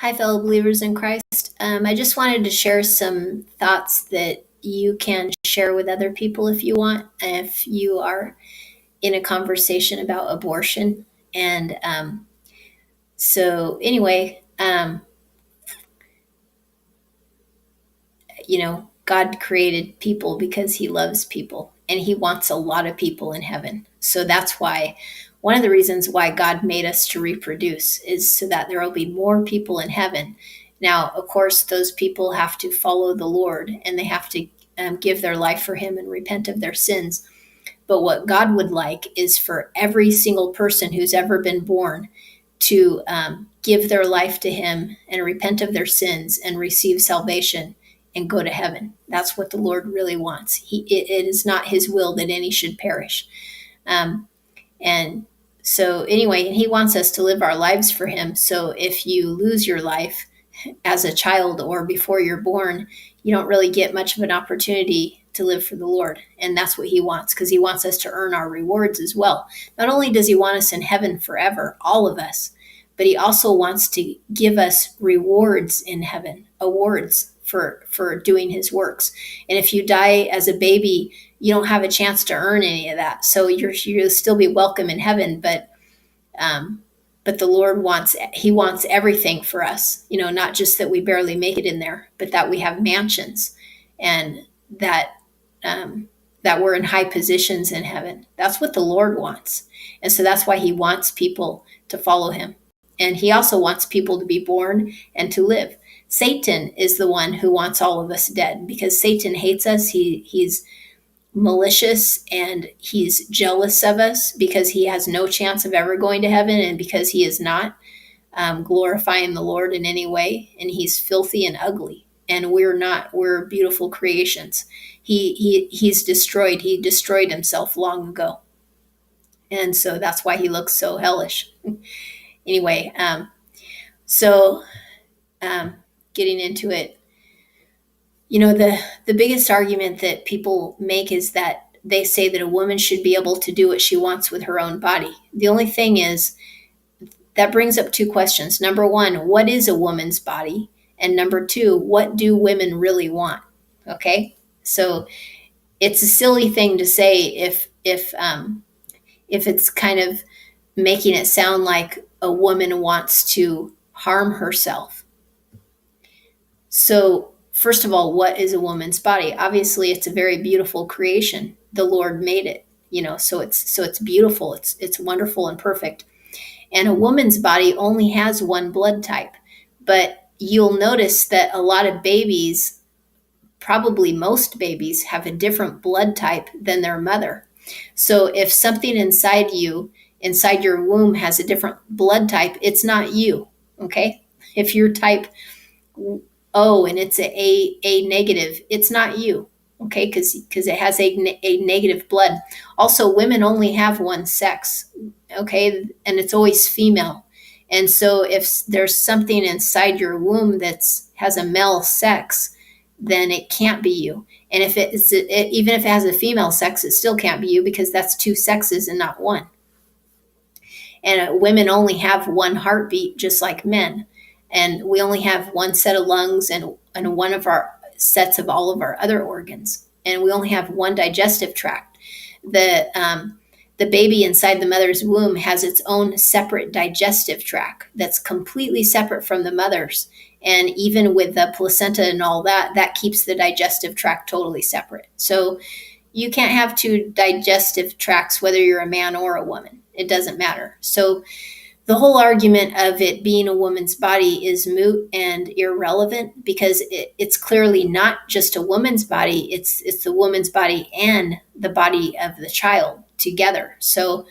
Hi, fellow believers in Christ. I just wanted to share some thoughts that you can share with other people if you want, if you are in a conversation about abortion. And anyway, God created people because he loves people and he wants a lot of people in heaven. So that's why one of the reasons why God made us to reproduce is so that there will be more people in heaven. Now, of course, those people have to follow the Lord and they have to give their life for him and repent of their sins. But what God would like is for every single person who's ever been born to give their life to him and repent of their sins and receive salvation and go to heaven. That's what the Lord really wants. It is not his will that any should perish. Um, and so, anyway, he wants us to live our lives for him. So, if you lose your life as a child or before you're born, you don't really get much of an opportunity to live for the Lord. And that's what he wants, because he wants us to earn our rewards as well. Not only does he want us in heaven forever, all of us, but he also wants to give us rewards in heaven, awards for doing his works. And if you die as a baby, you don't have a chance to earn any of that. So you'll still be welcome in heaven, but the Lord wants everything for us, not just that we barely make it in there, but that we have mansions and that we're in high positions in heaven. That's what the Lord wants. And so that's why he wants people to follow him. And he also wants people to be born and to live. Satan is the one who wants all of us dead because Satan hates us. He's malicious and he's jealous of us because he has no chance of ever going to heaven and because he is not glorifying the Lord in any way. And he's filthy and ugly. And we're not. We're beautiful creations. He destroyed himself long ago. And so that's why he looks so hellish. Anyway, getting into it, the biggest argument that people make is that they say that a woman should be able to do what she wants with her own body. The only thing is that brings up two questions. Number one, what is a woman's body? And number two, what do women really want? Okay, so it's a silly thing to say if it's kind of making it sound like a woman wants to harm herself. So, first of all, what is a woman's body? Obviously, it's a very beautiful creation. The Lord made it, so it's beautiful. It's wonderful and perfect. And a woman's body only has one blood type. But you'll notice that a lot of babies, probably most babies, have a different blood type than their mother. So if something inside your womb has a different blood type, it's not you, okay? If you're type O and it's a negative, it's not you, okay? Because it has a negative blood. Also, women only have one sex, okay? And it's always female. And so if there's something inside your womb that has a male sex, then it can't be you. And even if it has a female sex, it still can't be you because that's two sexes and not one. And women only have one heartbeat, just like men. And we only have one set of lungs and one of our sets of all of our other organs. And we only have one digestive tract. The baby inside the mother's womb has its own separate digestive tract that's completely separate from the mother's. And even with the placenta and all that keeps the digestive tract totally separate. So you can't have two digestive tracts, whether you're a man or a woman. It doesn't matter. So the whole argument of it being a woman's body is moot and irrelevant because it's clearly not just a woman's body. It's the woman's body and the body of the child together. So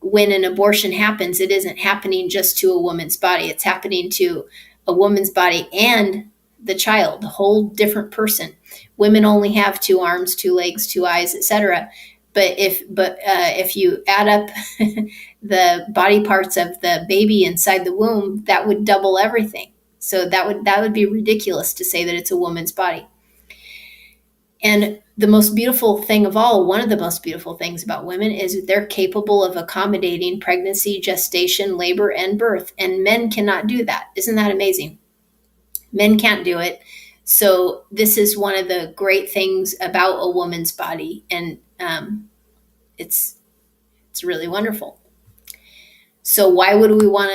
when an abortion happens, it isn't happening just to a woman's body. It's happening to a woman's body and the child, a whole different person. Women only have two arms, two legs, two eyes, etc. But if you add up the body parts of the baby inside the womb, that would double everything. So that would be ridiculous to say that it's a woman's body. And the most beautiful thing of all, one of the most beautiful things about women is they're capable of accommodating pregnancy, gestation, labor, and birth. And men cannot do that. Isn't that amazing? Men can't do it. So this is one of the great things about a woman's body, and it's it's really wonderful. So why would we want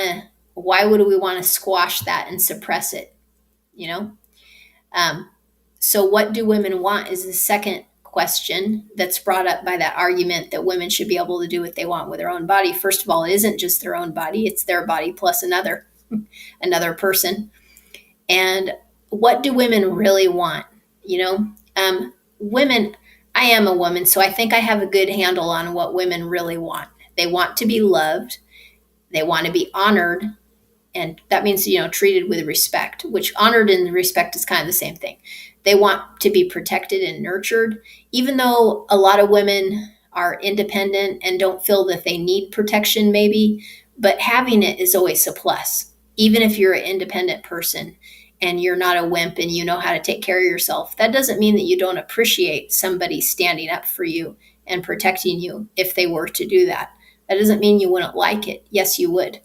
to squash that and suppress it? You know. Um, so what do women want is the second question that's brought up by that argument that women should be able to do what they want with their own body. First of all, it isn't just their own body; it's their body plus another person. And what do women really want? You know, women, I am a woman, so I think I have a good handle on what women really want. They want to be loved, they want to be honored, and that means, treated with respect, which honored and respect is kind of the same thing. They want to be protected and nurtured, even though a lot of women are independent and don't feel that they need protection, maybe, but having it is always a plus. Even if you're an independent person and you're not a wimp and you know how to take care of yourself, that doesn't mean that you don't appreciate somebody standing up for you and protecting you if they were to do that. That doesn't mean you wouldn't like it. Yes, you would.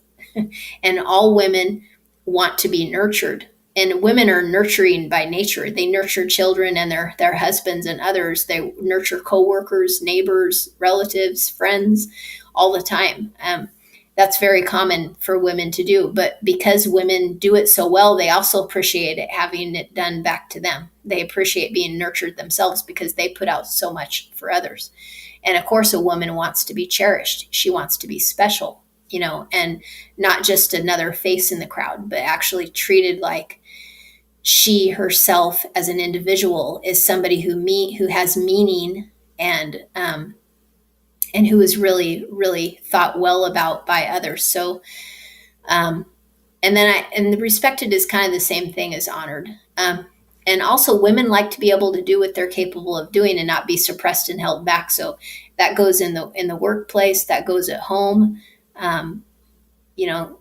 And all women want to be nurtured. And women are nurturing by nature. They nurture children and their husbands and others. They nurture coworkers, neighbors, relatives, friends all the time. That's very common for women to do. But because women do it so well, they also appreciate it having it done back to them. They appreciate being nurtured themselves because they put out so much for others. And of course, a woman wants to be cherished. She wants to be special, and not just another face in the crowd, but actually treated like she herself as an individual is somebody who has meaning and who is really, really thought well about by others. So, and the respected is kind of the same thing as honored. And also, women like to be able to do what they're capable of doing and not be suppressed and held back. So that goes in the workplace, that goes at home, um, you know,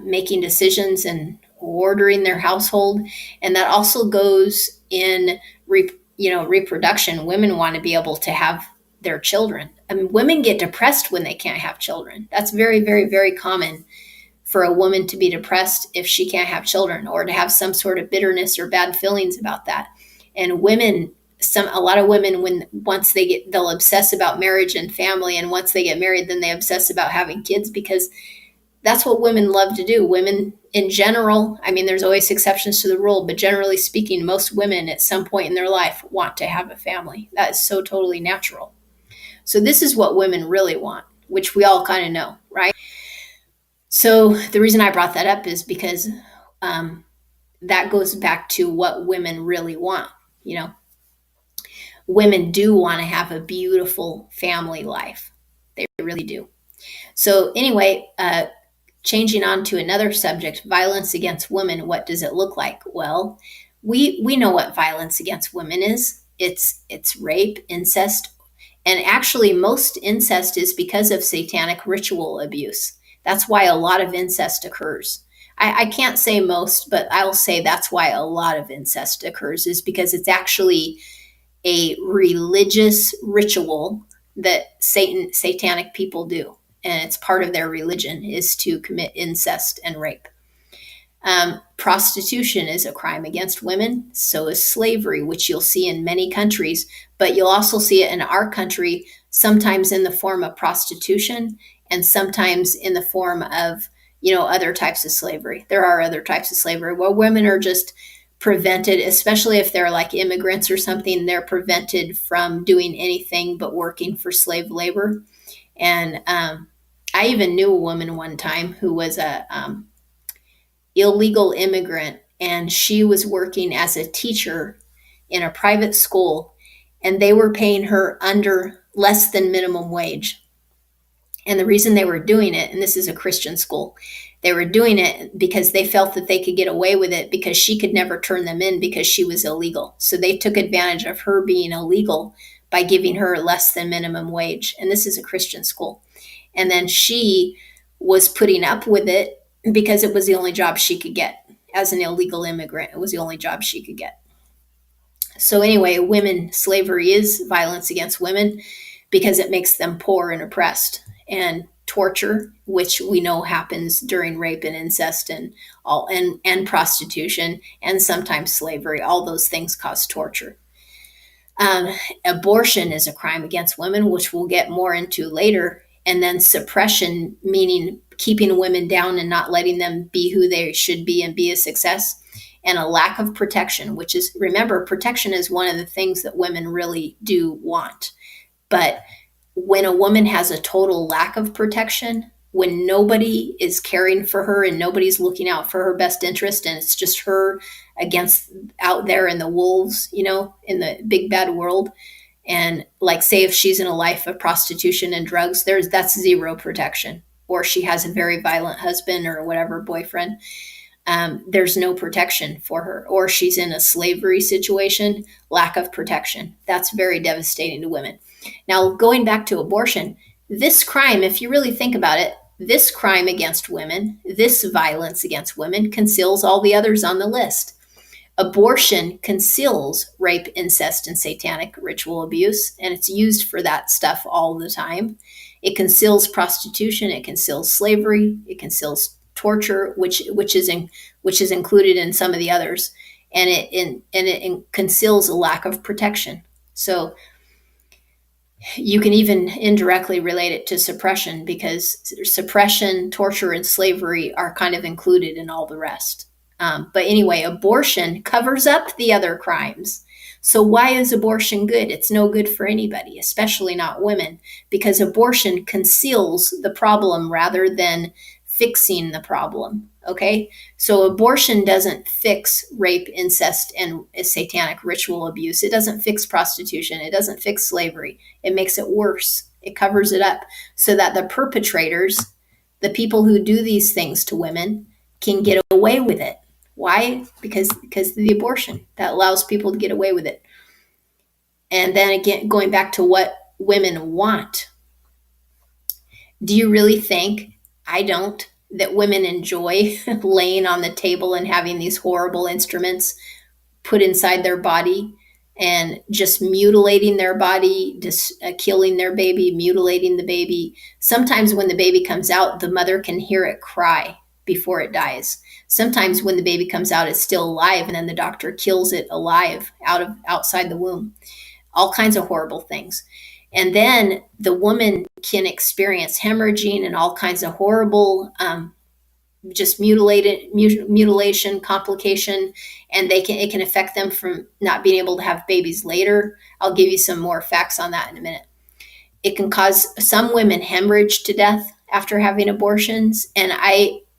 making decisions and ordering their household, and that also goes in reproduction. Women want to be able to have their children. I mean, women get depressed when they can't have children. That's very, very, very common for a woman to be depressed if she can't have children, or to have some sort of bitterness or bad feelings about that. And a lot of women, they'll obsess about marriage and family, and once they get married, then they obsess about having kids, because that's what women love to do. Women in general, I mean, there's always exceptions to the rule, but generally speaking, most women at some point in their life want to have a family. That is so totally natural. So this is what women really want, which we all kind of know, right? So the reason I brought that up is because that goes back to what women really want. Women do want to have a beautiful family life. They really do. So anyway, changing on to another subject, violence against women. What does it look like? Well, we know what violence against women is. It's rape, incest, and actually most incest is because of satanic ritual abuse. That's why a lot of incest occurs. I can't say most, but I'll say that's why a lot of incest occurs, is because it's actually a religious ritual that satanic people do, and it's part of their religion is to commit incest and rape. Prostitution is a crime against women. So is slavery, which you'll see in many countries, but you'll also see it in our country, sometimes in the form of prostitution and sometimes in the form of, other types of slavery. There are other types of slavery where women are just prevented, especially if they're like immigrants or something, they're prevented from doing anything but working for slave labor. And I even knew a woman one time who was a illegal immigrant, and she was working as a teacher in a private school, and they were paying her under less than minimum wage. And the reason they were doing it, and this is a Christian school, they were doing it because they felt that they could get away with it because she could never turn them in because she was illegal. So they took advantage of her being illegal by giving her less than minimum wage. And this is a Christian school. And then she was putting up with it because it was the only job she could get as an illegal immigrant. It was the only job she could get. So anyway, slavery is violence against women because it makes them poor and oppressed. And torture, which we know happens during rape and incest and prostitution and sometimes slavery. All those things cause torture. Um, Abortion is a crime against women, which we'll get more into later. And then suppression, meaning keeping women down and not letting them be who they should be and be a success. And a lack of protection, which is, remember, protection is one of the things that women really do want. But when a woman has a total lack of protection, when nobody is caring for her and nobody's looking out for her best interest, and it's just her against out there in the wolves, in the big bad world. And like, say if she's in a life of prostitution and drugs, that's zero protection. Or she has a very violent husband or whatever, boyfriend. There's no protection for her. Or she's in a slavery situation, lack of protection. That's very devastating to women. Now, going back to abortion, this crime, if you really think about it, this crime against women, this violence against women conceals all the others on the list. Abortion conceals rape, incest, and satanic ritual abuse, and it's used for that stuff all the time. It conceals prostitution, it conceals slavery, it conceals torture, which is included in some of the others, and it conceals a lack of protection. So you can even indirectly relate it to suppression, because suppression, torture, and slavery are kind of included in all the rest. But anyway, abortion covers up the other crimes. So why is abortion good? It's no good for anybody, especially not women, because abortion conceals the problem rather than fixing the problem. Okay, so abortion doesn't fix rape, incest, and satanic ritual abuse. It doesn't fix prostitution. It doesn't fix slavery. It makes it worse. It covers it up so that the perpetrators, the people who do these things to women, can get away with it. Why? Because of the abortion that allows people to get away with it. And then again, going back to what women want, do you really think, I don't, that women enjoy laying on the table and having these horrible instruments put inside their body and just mutilating their body, just killing their baby, mutilating the baby? Sometimes when the baby comes out, the mother can hear it cry before it dies. Sometimes when the baby comes out, it's still alive, and then the doctor kills it alive outside the womb. All kinds of horrible things. And then the woman can experience hemorrhaging and all kinds of horrible, just mutilation, complication, and it can affect them from not being able to have babies later. I'll give you some more facts on that in a minute. It can cause some women hemorrhage to death after having abortions. And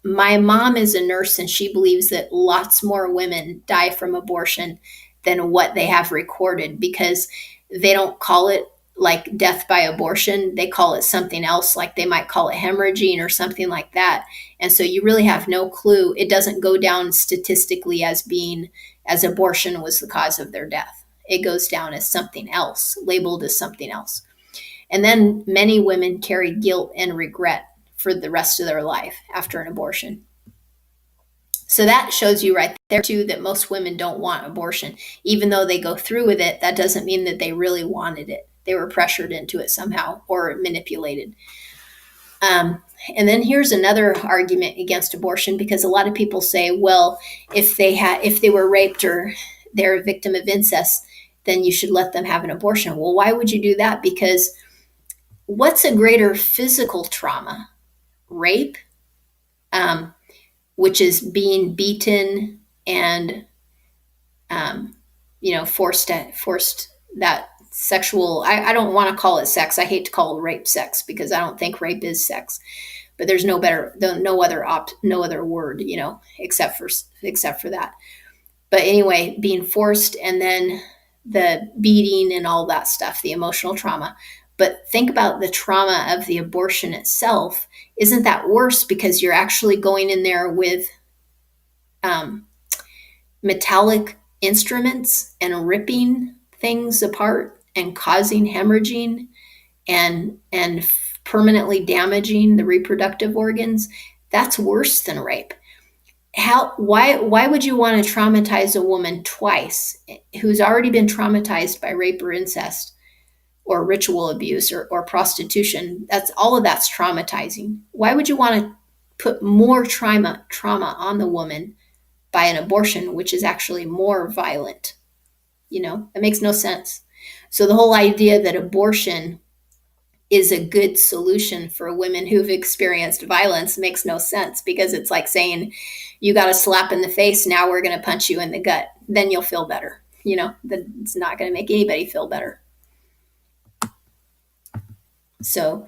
my mom is a nurse, and she believes that lots more women die from abortion than what they have recorded, because they don't call it like death by abortion. They call it something else, like they might call it hemorrhaging or something like that. And so you really have no clue. It doesn't go down statistically as abortion was the cause of their death. It goes down as something else, labeled as something else. And then many women carry guilt and regret for the rest of their life after an abortion. So that shows you right there too that most women don't want abortion. Even though they go through with it, that doesn't mean that they really wanted it. They were pressured into it somehow or manipulated. And then here's another argument against abortion, because a lot of people say, well, if they were raped or they're a victim of incest, then you should let them have an abortion. Well, why would you do that? Because what's a greater physical trauma? Rape, which is being beaten and, forced that sexual, I don't want to call it sex. I hate to call rape sex, because I don't think rape is sex, but there's no other word, except for that. But anyway, being forced, and then the beating and all that stuff, the emotional trauma. But think about the trauma of the abortion itself. Isn't that worse, because you're actually going in there with metallic instruments and ripping things apart and causing hemorrhaging and permanently damaging the reproductive organs? That's worse than rape. Why would you want to traumatize a woman twice who's already been traumatized by rape or incest? or ritual abuse or prostitution. That's all of that's traumatizing. Why would you want to put more trauma on the woman by an abortion, which is actually more violent? It makes no sense. So the whole idea that abortion is a good solution for women who've experienced violence makes no sense, because it's like saying, you got a slap in the face, now we're going to punch you in the gut, then you'll feel better. That's not going to make anybody feel better. So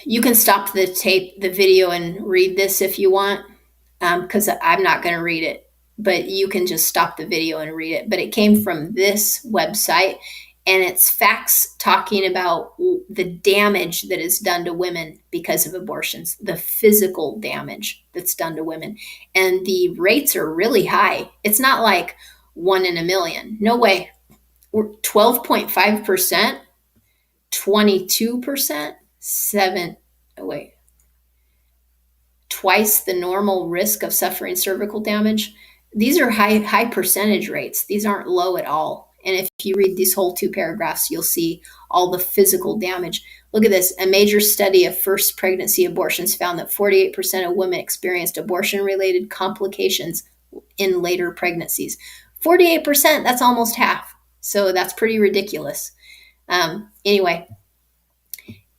you can stop the video and read this if you want, because I'm not going to read it, but you can just stop the video and read it. But it came from this website, and it's facts talking about the damage that is done to women because of abortions, the physical damage that's done to women. And the rates are really high. It's not like 1 in a million. No way. 12.5%, 22%, twice the normal risk of suffering cervical damage. These are high percentage rates. These aren't low at all. And if you read these whole 2 paragraphs, you'll see all the physical damage. Look at this. A major study of first pregnancy abortions found that 48% of women experienced abortion-related complications in later pregnancies. 48%, that's almost half. So that's pretty ridiculous. Anyway,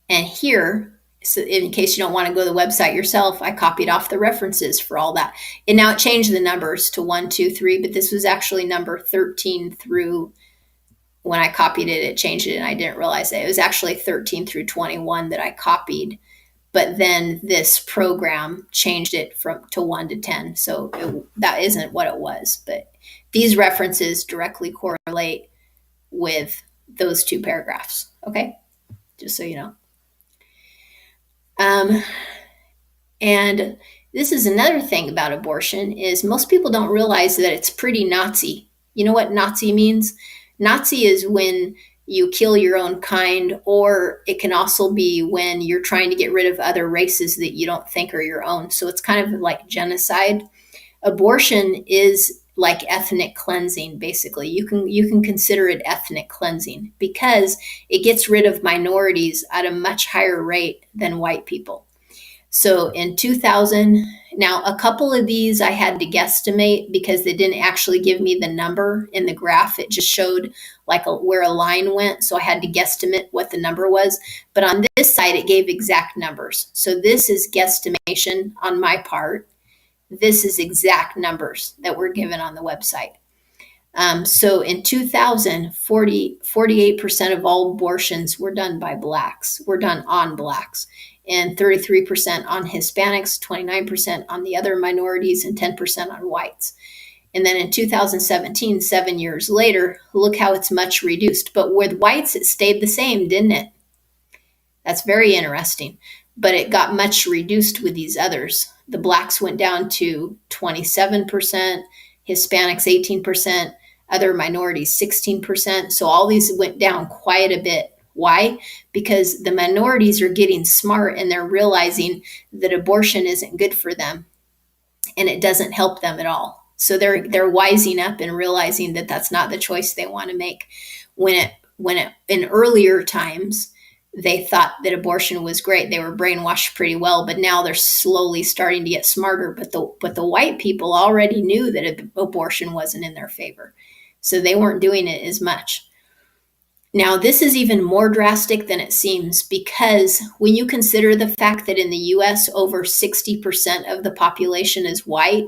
and here, so in case you don't want to go to the website yourself, I copied off the references for all that. And now it changed the numbers to 1, 2, 3, but this was actually number 13 through, when I copied it, it changed it, and I didn't realize that. It was actually 13 through 21 that I copied, but then this program changed it to 1 to 10. So that isn't what it was, but these references directly correlate with those 2 paragraphs, okay? Just so you know. And this is another thing about abortion, is most people don't realize that it's pretty Nazi. You know what Nazi means? Nazi is when you kill your own kind, or it can also be when you're trying to get rid of other races that you don't think are your own. So it's kind of like genocide. Abortion is like ethnic cleansing, basically. You can consider it ethnic cleansing, because it gets rid of minorities at a much higher rate than white people. So in 2000, now a couple of these I had to guesstimate because they didn't actually give me the number in the graph. It just showed like where a line went. So I had to guesstimate what the number was. But on this side, it gave exact numbers. So this is guesstimation on my part. This is exact numbers that were given on the website. So in 2000, 48% of all abortions were done by blacks, were done on blacks, and 33% on Hispanics, 29% on the other minorities, and 10% on whites. And then in 2017, 7 years later, look how it's much reduced. But with whites, it stayed the same, didn't it? That's very interesting. But it got much reduced with these others. The blacks went down to 27%, Hispanics 18%, other minorities 16%. So all these went down quite a bit. Why? Because the minorities are getting smart, and they're realizing that abortion isn't good for them, and it doesn't help them at all. So they're wising up and realizing that that's not the choice they want to make. When in earlier times, they thought that abortion was great. They were brainwashed pretty well, but now they're slowly starting to get smarter. But the white people already knew that abortion wasn't in their favor, so they weren't doing it as much. Now, this is even more drastic than it seems, because when you consider the fact that in the US, over 60% of the population is white,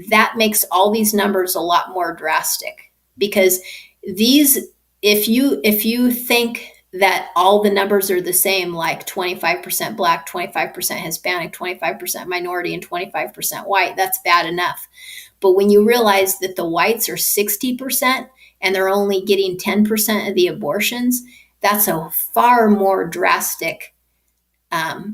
that makes all these numbers a lot more drastic. Because if you think that all the numbers are the same, like 25% black, 25% Hispanic, 25% minority, and 25% white, that's bad enough. But when you realize that the whites are 60% and they're only getting 10% of the abortions, that's a far more drastic, I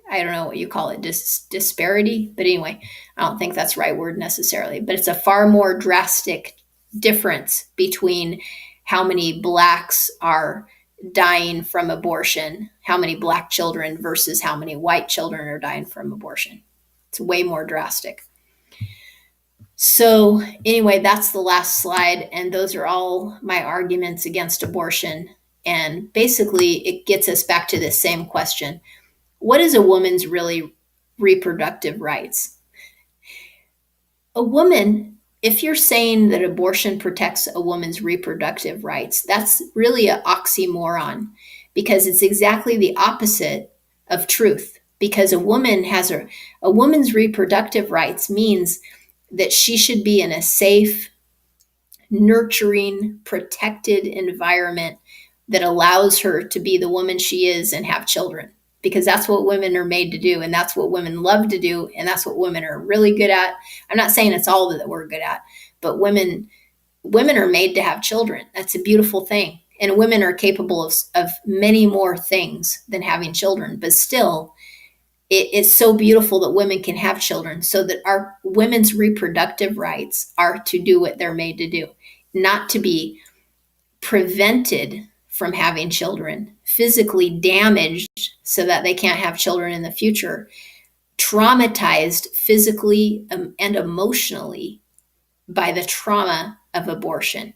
don't know what you call it, disparity. But anyway, I don't think that's the right word necessarily. But it's a far more drastic difference between how many blacks are dying from abortion, how many black children versus how many white children are dying from abortion. It's way more drastic. So, anyway, that's the last slide. And those are all my arguments against abortion. And basically, it gets us back to the same question: what is a woman's really reproductive rights? A woman, if you're saying that abortion protects a woman's reproductive rights, that's really an oxymoron, because it's exactly the opposite of truth. Because a woman's reproductive rights means that she should be in a safe, nurturing, protected environment that allows her to be the woman she is and have children. Because that's what women are made to do, and that's what women love to do, and that's what women are really good at. I'm not saying it's all that we're good at, but women are made to have children. That's a beautiful thing. And women are capable of many more things than having children, but still, it's so beautiful that women can have children, so that our women's reproductive rights are to do what they're made to do, not to be prevented from having children, physically damaged so that they can't have children in the future, traumatized physically and emotionally by the trauma of abortion,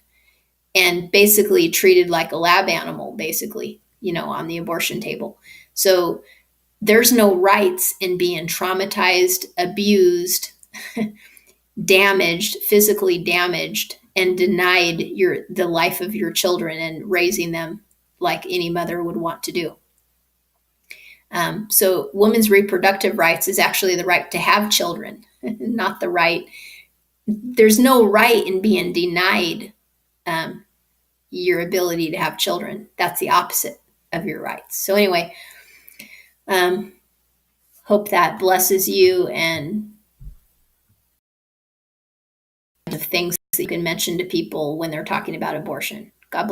and basically treated like a lab animal, basically, on the abortion table. So there's no rights in being traumatized, abused, damaged, physically damaged, and denied the life of your children and raising them like any mother would want to do. So women's reproductive rights is actually the right to have children, not the right. There's no right in being denied your ability to have children. That's the opposite of your rights. So anyway, hope that blesses you, and of things that you can mention to people when they're talking about abortion. God bless.